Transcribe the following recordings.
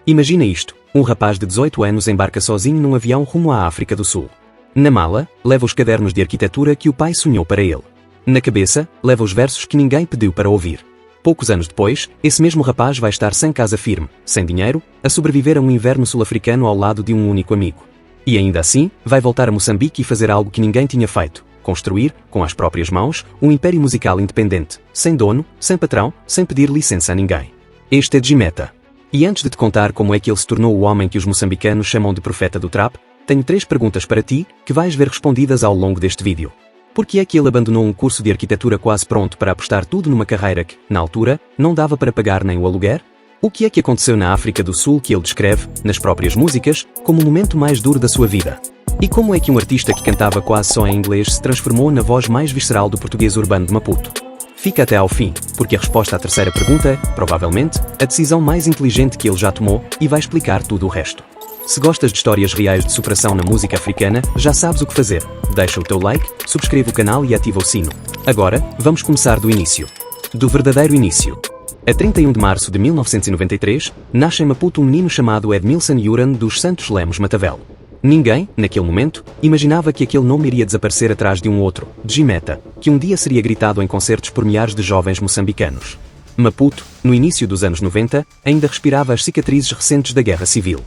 Imagina isto, um rapaz de 18 anos embarca sozinho num avião rumo à África do Sul. Na mala, leva os cadernos de arquitetura que o pai sonhou para ele. Na cabeça, leva os versos que ninguém pediu para ouvir. Poucos anos depois, esse mesmo rapaz vai estar sem casa firme, sem dinheiro, a sobreviver a um inverno sul-africano ao lado de um único amigo. E ainda assim, vai voltar a Moçambique e fazer algo que ninguém tinha feito: construir, com as próprias mãos, um império musical independente, sem dono, sem patrão, sem pedir licença a ninguém. Este é Djimeta. E antes de te contar como é que ele se tornou o homem que os moçambicanos chamam de profeta do trap, tenho 3 perguntas para ti, que vais ver respondidas ao longo deste vídeo. Por que é que ele abandonou um curso de arquitetura quase pronto para apostar tudo numa carreira que, na altura, não dava para pagar nem o aluguer? O que é que aconteceu na África do Sul que ele descreve, nas próprias músicas, como o momento mais duro da sua vida? E como é que um artista que cantava quase só em inglês se transformou na voz mais visceral do português urbano de Maputo? Fica até ao fim, porque a resposta à terceira pergunta é, provavelmente, a decisão mais inteligente que ele já tomou e vai explicar tudo o resto. Se gostas de histórias reais de superação na música africana, já sabes o que fazer. Deixa o teu like, subscreve o canal e ativa o sino. Agora, vamos começar do início. Do verdadeiro início. A 31 de março de 1993, nasce em Maputo um menino chamado Edmilson Yuran dos Santos Lemos Matavel. Ninguém, naquele momento, imaginava que aquele nome iria desaparecer atrás de um outro, Djimeta, que um dia seria gritado em concertos por milhares de jovens moçambicanos. Maputo, no início dos anos 90, ainda respirava as cicatrizes recentes da Guerra Civil.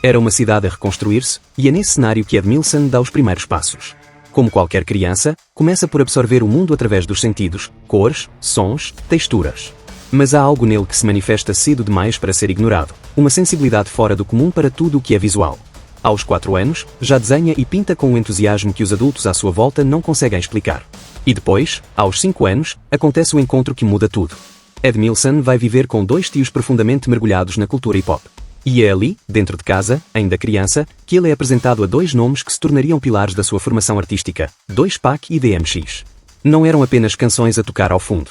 Era uma cidade a reconstruir-se, e é nesse cenário que Edmilson dá os primeiros passos. Como qualquer criança, começa por absorver o mundo através dos sentidos, cores, sons, texturas. Mas há algo nele que se manifesta cedo demais para ser ignorado, uma sensibilidade fora do comum para tudo o que é visual. Aos 4 anos, já desenha e pinta com um entusiasmo que os adultos à sua volta não conseguem explicar. E depois, aos 5 anos, acontece o encontro que muda tudo. Edmilson vai viver com 2 tios profundamente mergulhados na cultura hip-hop. E é ali, dentro de casa, ainda criança, que ele é apresentado a 2 nomes que se tornariam pilares da sua formação artística, 2Pac e DMX. Não eram apenas canções a tocar ao fundo.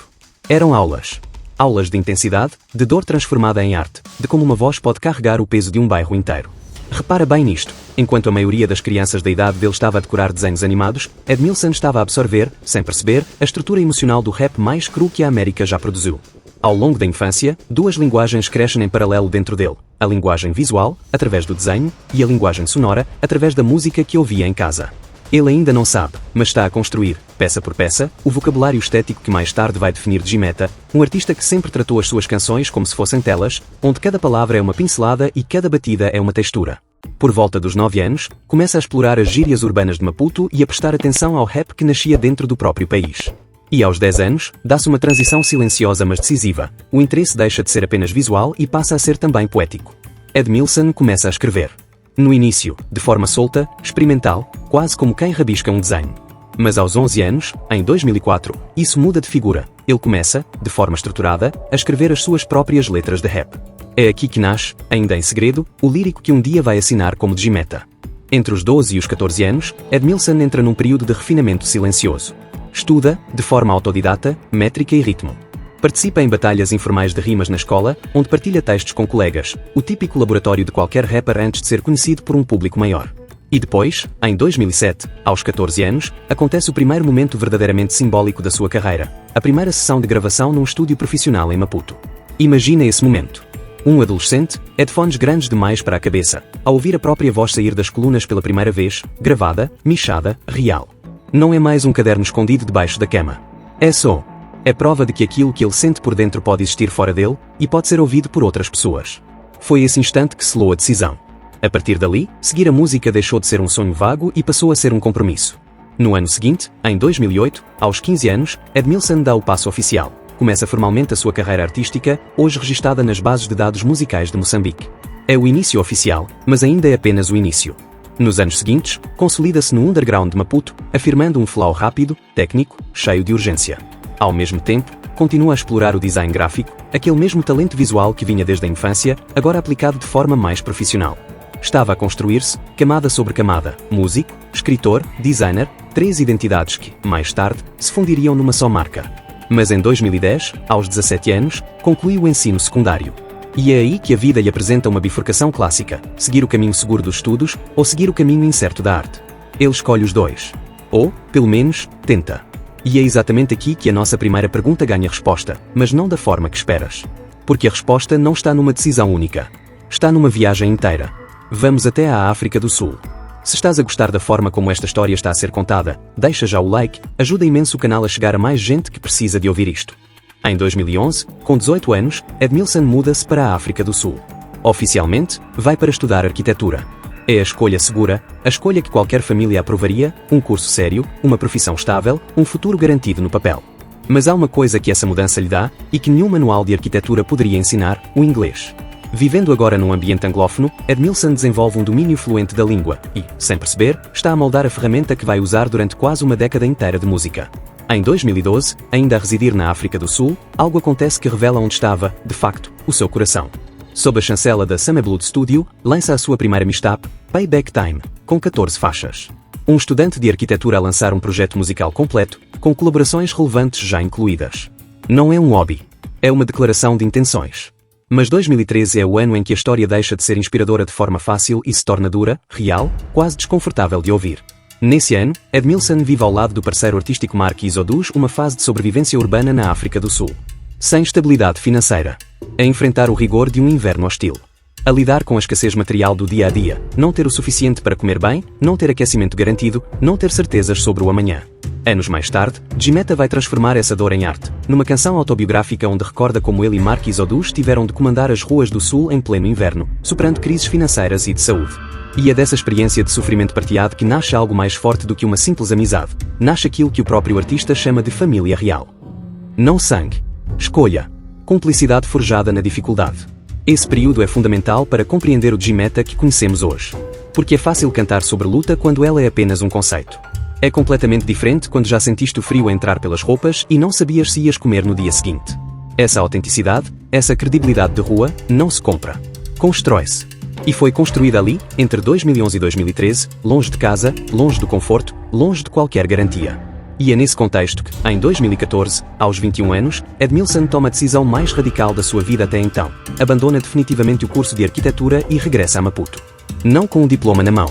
Eram aulas. Aulas de intensidade, de dor transformada em arte, de como uma voz pode carregar o peso de um bairro inteiro. Repara bem nisto, enquanto a maioria das crianças da idade dele estava a decorar desenhos animados, Edmilson estava a absorver, sem perceber, a estrutura emocional do rap mais cru que a América já produziu. Ao longo da infância, 2 linguagens crescem em paralelo dentro dele, a linguagem visual, através do desenho, e a linguagem sonora, através da música que ouvia em casa. Ele ainda não sabe, mas está a construir, peça por peça, o vocabulário estético que mais tarde vai definir Djimeta, um artista que sempre tratou as suas canções como se fossem telas, onde cada palavra é uma pincelada e cada batida é uma textura. Por volta dos 9 anos, começa a explorar as gírias urbanas de Maputo e a prestar atenção ao rap que nascia dentro do próprio país. E aos 10 anos, dá-se uma transição silenciosa mas decisiva. O interesse deixa de ser apenas visual e passa a ser também poético. Edmilson começa a escrever. No início, de forma solta, experimental, quase como quem rabisca um desenho. Mas aos 11 anos, em 2004, isso muda de figura. Ele começa, de forma estruturada, a escrever as suas próprias letras de rap. É aqui que nasce, ainda em segredo, o lírico que um dia vai assinar como Djimeta. Entre os 12 e os 14 anos, Edmilson entra num período de refinamento silencioso. Estuda, de forma autodidata, métrica e ritmo. Participa em batalhas informais de rimas na escola, onde partilha textos com colegas, o típico laboratório de qualquer rapper antes de ser conhecido por um público maior. E depois, em 2007, aos 14 anos, acontece o primeiro momento verdadeiramente simbólico da sua carreira, a primeira sessão de gravação num estúdio profissional em Maputo. Imagina esse momento. Um adolescente, headphones grandes demais para a cabeça, a ouvir a própria voz sair das colunas pela primeira vez, gravada, mixada, real. Não é mais um caderno escondido debaixo da cama. É só. É prova de que aquilo que ele sente por dentro pode existir fora dele, e pode ser ouvido por outras pessoas. Foi esse instante que selou a decisão. A partir dali, seguir a música deixou de ser um sonho vago e passou a ser um compromisso. No ano seguinte, em 2008, aos 15 anos, Edmilson dá o passo oficial. Começa formalmente a sua carreira artística, hoje registada nas bases de dados musicais de Moçambique. É o início oficial, mas ainda é apenas o início. Nos anos seguintes, consolida-se no underground de Maputo, afirmando um flow rápido, técnico, cheio de urgência. Ao mesmo tempo, continua a explorar o design gráfico, aquele mesmo talento visual que vinha desde a infância, agora aplicado de forma mais profissional. Estava a construir-se, camada sobre camada, músico, escritor, designer, 3 identidades que, mais tarde, se fundiriam numa só marca. Mas em 2010, aos 17 anos, conclui o ensino secundário. E é aí que a vida lhe apresenta uma bifurcação clássica: seguir o caminho seguro dos estudos ou seguir o caminho incerto da arte. Ele escolhe os 2. Ou, pelo menos, tenta. E é exatamente aqui que a nossa primeira pergunta ganha resposta, mas não da forma que esperas. Porque a resposta não está numa decisão única. Está numa viagem inteira. Vamos até à África do Sul. Se estás a gostar da forma como esta história está a ser contada, deixa já o like, ajuda imenso o canal a chegar a mais gente que precisa de ouvir isto. Em 2011, com 18 anos, Edmilson muda-se para a África do Sul. Oficialmente, vai para estudar arquitetura. É a escolha segura, a escolha que qualquer família aprovaria, um curso sério, uma profissão estável, um futuro garantido no papel. Mas há uma coisa que essa mudança lhe dá, e que nenhum manual de arquitetura poderia ensinar: o inglês. Vivendo agora num ambiente anglófono, Edmilson desenvolve um domínio fluente da língua e, sem perceber, está a moldar a ferramenta que vai usar durante quase uma década inteira de música. Em 2012, ainda a residir na África do Sul, algo acontece que revela onde estava, de facto, o seu coração. Sob a chancela da Sameblood Studio, lança a sua primeira mixtape, Payback Time, com 14 faixas. Um estudante de arquitetura a lançar um projeto musical completo, com colaborações relevantes já incluídas. Não é um hobby. É uma declaração de intenções. Mas 2013 é o ano em que a história deixa de ser inspiradora de forma fácil e se torna dura, real, quase desconfortável de ouvir. Nesse ano, Edmilson vive ao lado do parceiro artístico Marquis Odus uma fase de sobrevivência urbana na África do Sul. Sem estabilidade financeira. A enfrentar o rigor de um inverno hostil. A lidar com a escassez material do dia a dia, não ter o suficiente para comer bem, não ter aquecimento garantido, não ter certezas sobre o amanhã. Anos mais tarde, Djimeta vai transformar essa dor em arte, numa canção autobiográfica onde recorda como ele e Marquis Odus tiveram de comandar as ruas do Sul em pleno inverno, superando crises financeiras e de saúde. E é dessa experiência de sofrimento partilhado que nasce algo mais forte do que uma simples amizade. Nasce aquilo que o próprio artista chama de família real. Não sangue. Escolha. Cumplicidade forjada na dificuldade. Esse período é fundamental para compreender o Djimeta que conhecemos hoje. Porque é fácil cantar sobre luta quando ela é apenas um conceito. É completamente diferente quando já sentiste o frio a entrar pelas roupas e não sabias se ias comer no dia seguinte. Essa autenticidade, essa credibilidade de rua, não se compra. Constrói-se. E foi construída ali, entre 2011 e 2013, longe de casa, longe do conforto, longe de qualquer garantia. E é nesse contexto que, em 2014, aos 21 anos, Edmilson toma a decisão mais radical da sua vida até então. Abandona definitivamente o curso de arquitetura e regressa a Maputo. Não com um diploma na mão,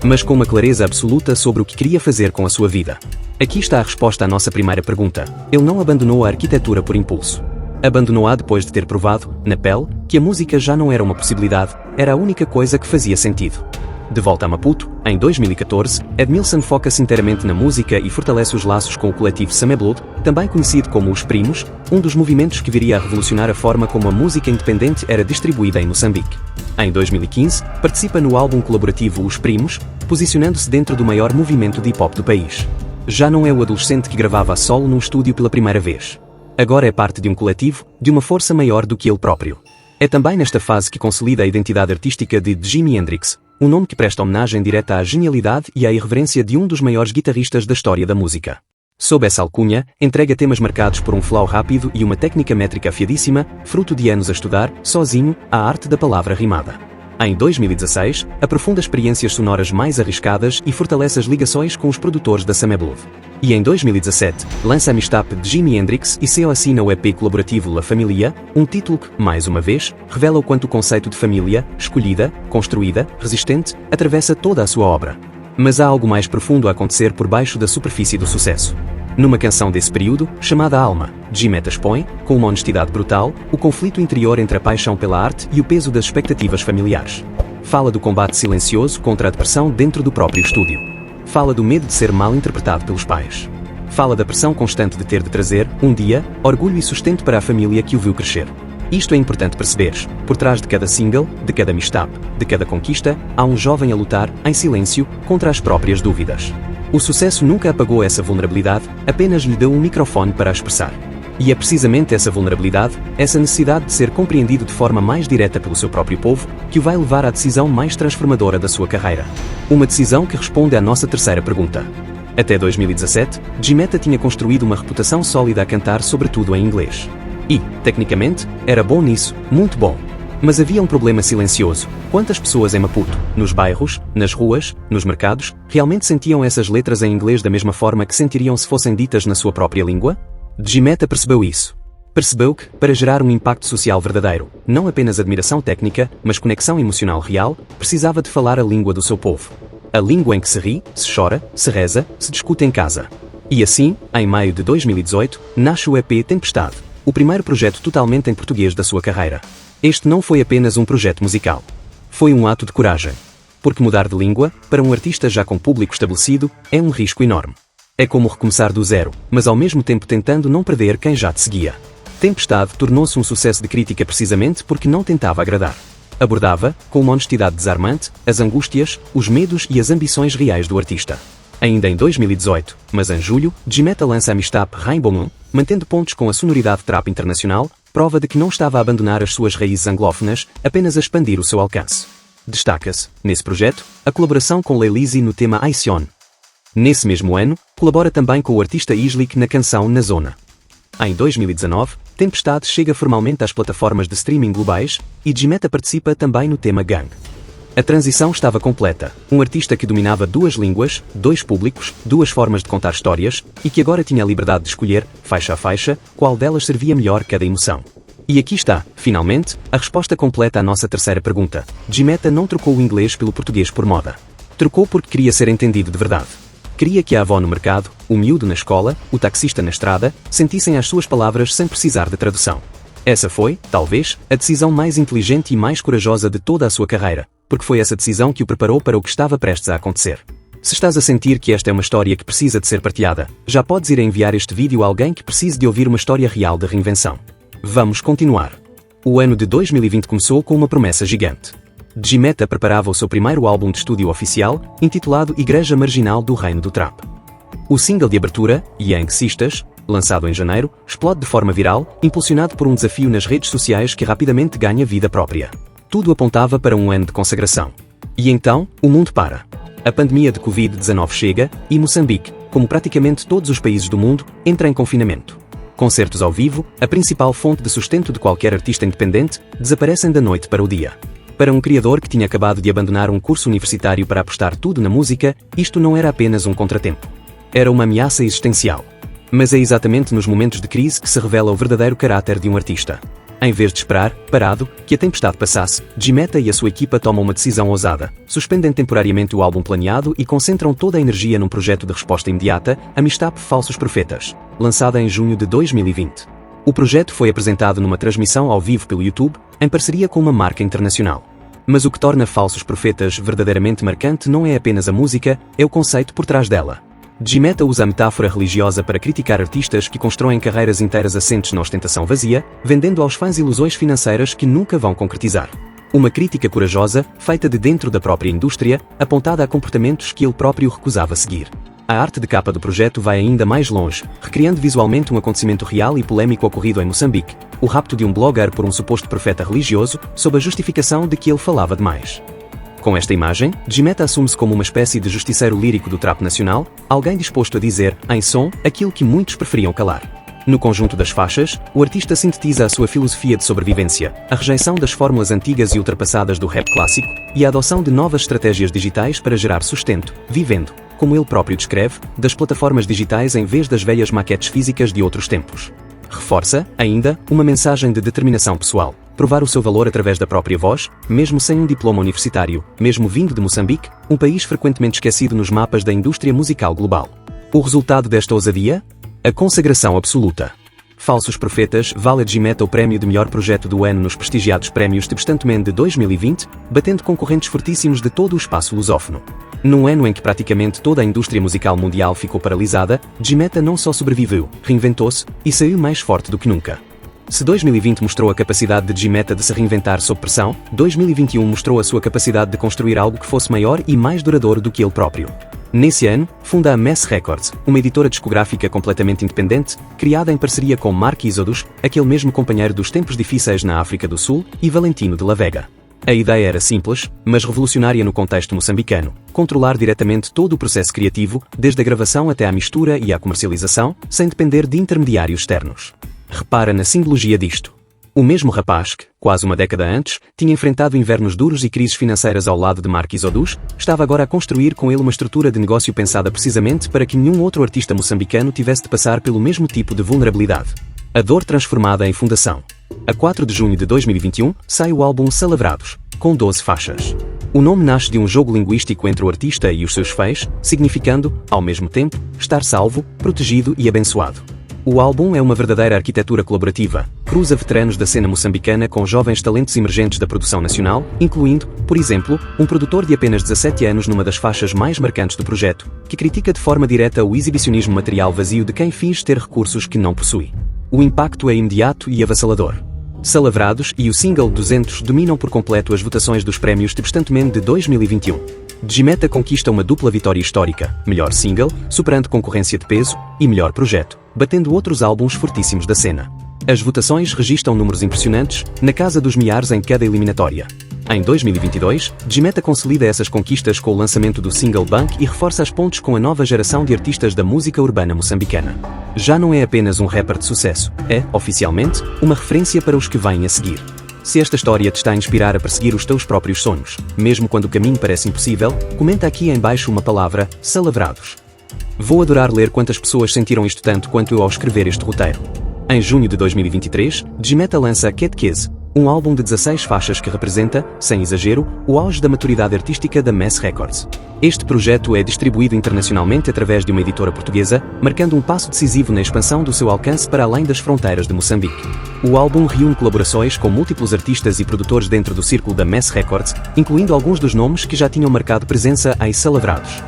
mas com uma clareza absoluta sobre o que queria fazer com a sua vida. Aqui está a resposta à nossa primeira pergunta. Ele não abandonou a arquitetura por impulso. Abandonou-a depois de ter provado, na pele, que a música já não era uma possibilidade, era a única coisa que fazia sentido. De volta a Maputo, em 2014, Edmilson foca-se inteiramente na música e fortalece os laços com o coletivo Sameblood, também conhecido como Os Primos, um dos movimentos que viria a revolucionar a forma como a música independente era distribuída em Moçambique. Em 2015, participa no álbum colaborativo Os Primos, posicionando-se dentro do maior movimento de hip-hop do país. Já não é o adolescente que gravava a solo num estúdio pela primeira vez. Agora é parte de um coletivo, de uma força maior do que ele próprio. É também nesta fase que consolida a identidade artística de Jimi Hendrix, um nome que presta homenagem direta à genialidade e à irreverência de um dos maiores guitarristas da história da música. Sob essa alcunha, entrega temas marcados por um flow rápido e uma técnica métrica afiadíssima, fruto de anos a estudar, sozinho, a arte da palavra rimada. Em 2016, aprofunda experiências sonoras mais arriscadas e fortalece as ligações com os produtores da Sameblood. E em 2017, lança a mixtape de Jimi Hendrix e se assina o EP colaborativo La Familia, um título que, mais uma vez, revela o quanto o conceito de família, escolhida, construída, resistente, atravessa toda a sua obra. Mas há algo mais profundo a acontecer por baixo da superfície do sucesso. Numa canção desse período, chamada Alma, Djimeta expõe, com uma honestidade brutal, o conflito interior entre a paixão pela arte e o peso das expectativas familiares. Fala do combate silencioso contra a depressão dentro do próprio estúdio. Fala do medo de ser mal interpretado pelos pais. Fala da pressão constante de ter de trazer, um dia, orgulho e sustento para a família que o viu crescer. Isto é importante perceberes. Por trás de cada single, de cada mixtape, de cada conquista, há um jovem a lutar, em silêncio, contra as próprias dúvidas. O sucesso nunca apagou essa vulnerabilidade, apenas lhe deu um microfone para a expressar. E é precisamente essa vulnerabilidade, essa necessidade de ser compreendido de forma mais direta pelo seu próprio povo, que o vai levar à decisão mais transformadora da sua carreira. Uma decisão que responde à nossa terceira pergunta. Até 2017, Djimeta tinha construído uma reputação sólida a cantar sobretudo em inglês. E, tecnicamente, era bom nisso, muito bom. Mas havia um problema silencioso. Quantas pessoas em Maputo, nos bairros, nas ruas, nos mercados, realmente sentiam essas letras em inglês da mesma forma que sentiriam se fossem ditas na sua própria língua? Djimeta percebeu isso. Percebeu que, para gerar um impacto social verdadeiro, não apenas admiração técnica, mas conexão emocional real, precisava de falar a língua do seu povo. A língua em que se ri, se chora, se reza, se discute em casa. E assim, em maio de 2018, nasce o EP Tempestade, o primeiro projeto totalmente em português da sua carreira. Este não foi apenas um projeto musical. Foi um ato de coragem. Porque mudar de língua, para um artista já com público estabelecido, é um risco enorme. É como recomeçar do zero, mas ao mesmo tempo tentando não perder quem já te seguia. Tempestade tornou-se um sucesso de crítica precisamente porque não tentava agradar. Abordava, com uma honestidade desarmante, as angústias, os medos e as ambições reais do artista. Ainda em 2018, mas em julho, G-Meta lança a mixtape Rainbow Moon, mantendo pontos com a sonoridade trap internacional, prova de que não estava a abandonar as suas raízes anglófonas, apenas a expandir o seu alcance. Destaca-se, nesse projeto, a colaboração com Lil Uzi no tema Ice On. Nesse mesmo ano, colabora também com o artista Islik na canção Na Zona. Em 2019, Tempestade chega formalmente às plataformas de streaming globais e G-Meta participa também no tema Gang. A transição estava completa, um artista que dominava duas línguas, dois públicos, duas formas de contar histórias e que agora tinha a liberdade de escolher, faixa a faixa, qual delas servia melhor cada emoção. E aqui está, finalmente, a resposta completa à nossa terceira pergunta. G-Meta não trocou o inglês pelo português por moda. Trocou porque queria ser entendido de verdade. Queria que a avó no mercado, o miúdo na escola, o taxista na estrada, sentissem as suas palavras sem precisar de tradução. Essa foi, talvez, a decisão mais inteligente e mais corajosa de toda a sua carreira, porque foi essa decisão que o preparou para o que estava prestes a acontecer. Se estás a sentir que esta é uma história que precisa de ser partilhada, já podes ir a enviar este vídeo a alguém que precise de ouvir uma história real de reinvenção. Vamos continuar. O ano de 2020 começou com uma promessa gigante. G-Meta preparava o seu primeiro álbum de estúdio oficial, intitulado Igreja Marginal do Reino do Trap. O single de abertura, Young Sisters, lançado em janeiro, explode de forma viral, impulsionado por um desafio nas redes sociais que rapidamente ganha vida própria. Tudo apontava para um ano de consagração. E então, o mundo para. A pandemia de Covid-19 chega, e Moçambique, como praticamente todos os países do mundo, entra em confinamento. Concertos ao vivo, a principal fonte de sustento de qualquer artista independente, desaparecem da noite para o dia. Para um criador que tinha acabado de abandonar um curso universitário para apostar tudo na música, isto não era apenas um contratempo. Era uma ameaça existencial. Mas é exatamente nos momentos de crise que se revela o verdadeiro caráter de um artista. Em vez de esperar, parado, que a tempestade passasse, G-Meta e a sua equipa tomam uma decisão ousada, suspendem temporariamente o álbum planeado e concentram toda a energia num projeto de resposta imediata, a mixtape Falsos Profetas, lançada em junho de 2020. O projeto foi apresentado numa transmissão ao vivo pelo YouTube, em parceria com uma marca internacional. Mas o que torna Falsos Profetas verdadeiramente marcante não é apenas a música, é o conceito por trás dela. G-Meta usa a metáfora religiosa para criticar artistas que constroem carreiras inteiras assentes na ostentação vazia, vendendo aos fãs ilusões financeiras que nunca vão concretizar. Uma crítica corajosa, feita de dentro da própria indústria, apontada a comportamentos que ele próprio recusava seguir. A arte de capa do projeto vai ainda mais longe, recriando visualmente um acontecimento real e polêmico ocorrido em Moçambique, o rapto de um blogger por um suposto profeta religioso, sob a justificação de que ele falava demais. Com esta imagem, G-Meta assume-se como uma espécie de justiceiro lírico do trap nacional, alguém disposto a dizer, em som, aquilo que muitos preferiam calar. No conjunto das faixas, o artista sintetiza a sua filosofia de sobrevivência, a rejeição das fórmulas antigas e ultrapassadas do rap clássico, e a adoção de novas estratégias digitais para gerar sustento, vivendo, como ele próprio descreve, das plataformas digitais em vez das velhas maquetes físicas de outros tempos. Reforça, ainda, uma mensagem de determinação pessoal, provar o seu valor através da própria voz, mesmo sem um diploma universitário, mesmo vindo de Moçambique, um país frequentemente esquecido nos mapas da indústria musical global. O resultado desta ousadia? A consagração absoluta. Falsos Profetas vale a G-Meta o prémio de melhor projeto do ano nos prestigiados prémios Tempestantman de 2020, batendo concorrentes fortíssimos de todo o espaço lusófono. Num ano em que praticamente toda a indústria musical mundial ficou paralisada, G-Meta não só sobreviveu, reinventou-se e saiu mais forte do que nunca. Se 2020 mostrou a capacidade de G-Meta de se reinventar sob pressão, 2021 mostrou a sua capacidade de construir algo que fosse maior e mais duradouro do que ele próprio. Nesse ano, funda a Mess Records, uma editora discográfica completamente independente, criada em parceria com Mark Isodos, aquele mesmo companheiro dos tempos difíceis na África do Sul, e Valentino de la Vega. A ideia era simples, mas revolucionária no contexto moçambicano: controlar diretamente todo o processo criativo, desde a gravação até à mistura e à comercialização, sem depender de intermediários externos. Repara na simbologia disto. O mesmo rapaz que, quase uma década antes, tinha enfrentado invernos duros e crises financeiras ao lado de Mark Isodos, estava agora a construir com ele uma estrutura de negócio pensada precisamente para que nenhum outro artista moçambicano tivesse de passar pelo mesmo tipo de vulnerabilidade. A dor transformada em fundação. A 4 de junho de 2021, sai o álbum Salavrados, com 12 faixas. O nome nasce de um jogo linguístico entre o artista e os seus fãs, significando, ao mesmo tempo, estar salvo, protegido e abençoado. O álbum é uma verdadeira arquitetura colaborativa, cruza veteranos da cena moçambicana com jovens talentos emergentes da produção nacional, incluindo, por exemplo, um produtor de apenas 17 anos numa das faixas mais marcantes do projeto, que critica de forma direta o exibicionismo material vazio de quem finge ter recursos que não possui. O impacto é imediato e avassalador. Salavrados e o single 200 dominam por completo as votações dos prémios Tebstantemen de 2021. Djimeta conquista uma dupla vitória histórica, melhor single, superando concorrência de peso, e melhor projeto, batendo outros álbuns fortíssimos da cena. As votações registram números impressionantes, na casa dos milhares em cada eliminatória. Em 2022, Djimeta consolida essas conquistas com o lançamento do single Bank e reforça as pontes com a nova geração de artistas da música urbana moçambicana. Já não é apenas um rapper de sucesso, é, oficialmente, uma referência para os que vêm a seguir. Se esta história te está a inspirar a perseguir os teus próprios sonhos, mesmo quando o caminho parece impossível, comenta aqui em baixo uma palavra, Salavrados. Vou adorar ler quantas pessoas sentiram isto tanto quanto eu ao escrever este roteiro. Em junho de 2023, Djimeta lança Catequese, um álbum de 16 faixas que representa, sem exagero, o auge da maturidade artística da Mess Records. Este projeto é distribuído internacionalmente através de uma editora portuguesa, marcando um passo decisivo na expansão do seu alcance para além das fronteiras de Moçambique. O álbum reúne colaborações com múltiplos artistas e produtores dentro do círculo da Mess Records, incluindo alguns dos nomes que já tinham marcado presença em Salavrados.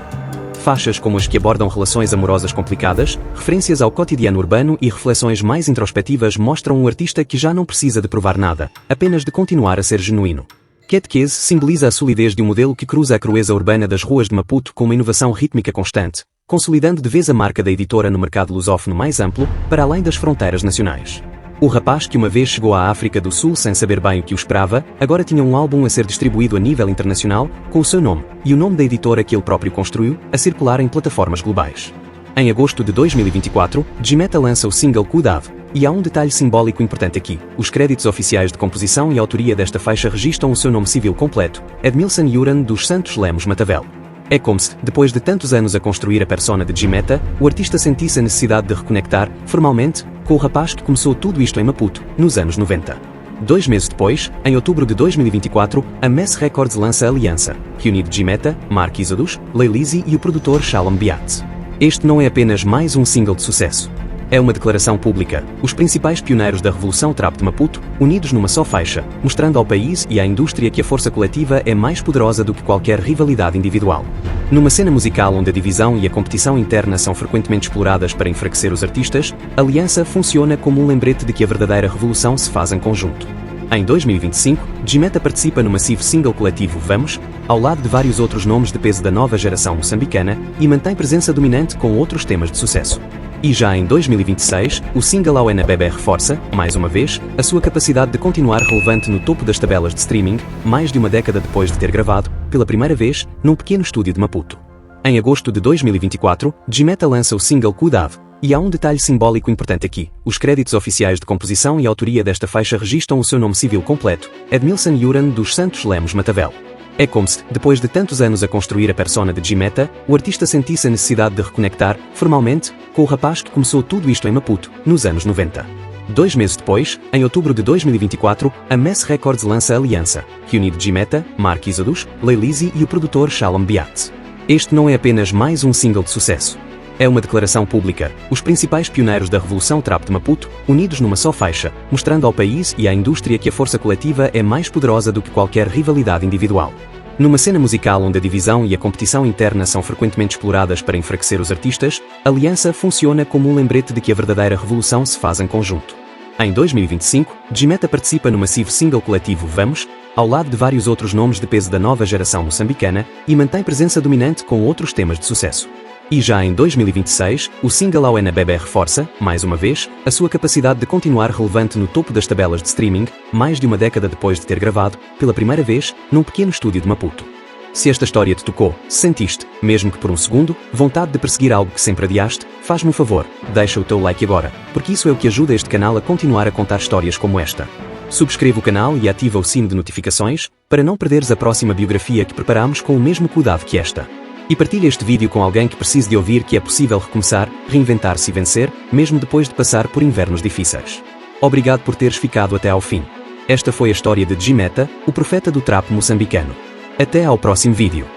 Faixas como as que abordam relações amorosas complicadas, referências ao cotidiano urbano e reflexões mais introspectivas mostram um artista que já não precisa de provar nada, apenas de continuar a ser genuíno. Catequese simboliza a solidez de um modelo que cruza a crueza urbana das ruas de Maputo com uma inovação rítmica constante, consolidando de vez a marca da editora no mercado lusófono mais amplo, para além das fronteiras nacionais. O rapaz que uma vez chegou à África do Sul sem saber bem o que o esperava, agora tinha um álbum a ser distribuído a nível internacional, com o seu nome, e o nome da editora que ele próprio construiu, a circular em plataformas globais. Em agosto de 2024, Djimeta lança o single Cuidado, e há um detalhe simbólico importante aqui. Os créditos oficiais de composição e autoria desta faixa registram o seu nome civil completo, Edmilson Yuran dos Santos Lemos Matavel. É como se, depois de tantos anos a construir a persona de Djimeta, o artista sentisse a necessidade de reconectar, formalmente, com o rapaz que começou tudo isto em Maputo, nos anos 90. 2 meses depois, em outubro de 2024, a Mess Records lança Aliança, que une Djimeta, Mark Isadus, Leilizi e o produtor Shalom Biat. Este não é apenas mais um single de sucesso. É uma declaração pública, os principais pioneiros da revolução trap de Maputo, unidos numa só faixa, mostrando ao país e à indústria que a força coletiva é mais poderosa do que qualquer rivalidade individual. Numa cena musical onde a divisão e a competição interna são frequentemente exploradas para enfraquecer os artistas, a aliança funciona como um lembrete de que a verdadeira revolução se faz em conjunto. Em 2025, Djimeta participa no massivo single coletivo Vamos, ao lado de vários outros nomes de peso da nova geração moçambicana, e mantém presença dominante com outros temas de sucesso. E já em 2026, o single Ao Bebé reforça, mais uma vez, a sua capacidade de continuar relevante no topo das tabelas de streaming, mais de uma década depois de ter gravado, pela primeira vez, num pequeno estúdio de Maputo. Em agosto de 2024, Djimeta lança o single Cuidado, e há um detalhe simbólico importante aqui. Os créditos oficiais de composição e autoria desta faixa registram o seu nome civil completo, Edmilson Yuran dos Santos Lemos Matavel. É como se, depois de tantos anos a construir a persona de Djimeta, o artista sentisse a necessidade de reconectar, formalmente, com o rapaz que começou tudo isto em Maputo, nos anos 90. 2 meses depois, em outubro de 2024, a Mess Records lança Aliança, que une Djimeta, Mark Isadus, Leilizi e o produtor Shalom Biat. Este não é apenas mais um single de sucesso. É uma declaração pública, os principais pioneiros da revolução trap de Maputo, unidos numa só faixa, mostrando ao país e à indústria que a força coletiva é mais poderosa do que qualquer rivalidade individual. Numa cena musical onde a divisão e a competição interna são frequentemente exploradas para enfraquecer os artistas, a aliança funciona como um lembrete de que a verdadeira revolução se faz em conjunto. Em 2025, Djimeta participa no massivo single coletivo Vamos, ao lado de vários outros nomes de peso da nova geração moçambicana, e mantém presença dominante com outros temas de sucesso. E já em 2026, o single Ao Bebé reforça, mais uma vez, a sua capacidade de continuar relevante no topo das tabelas de streaming, mais de uma década depois de ter gravado, pela primeira vez, num pequeno estúdio de Maputo. Se esta história te tocou, se sentiste, mesmo que por um segundo, vontade de perseguir algo que sempre adiaste, faz-me um favor, deixa o teu like agora, porque isso é o que ajuda este canal a continuar a contar histórias como esta. Subscreve o canal e ativa o sino de notificações, para não perderes a próxima biografia que preparamos com o mesmo cuidado que esta. E partilha este vídeo com alguém que precise de ouvir que é possível recomeçar, reinventar-se e vencer, mesmo depois de passar por invernos difíceis. Obrigado por teres ficado até ao fim. Esta foi a história de Djimeta, o profeta do trap moçambicano. Até ao próximo vídeo.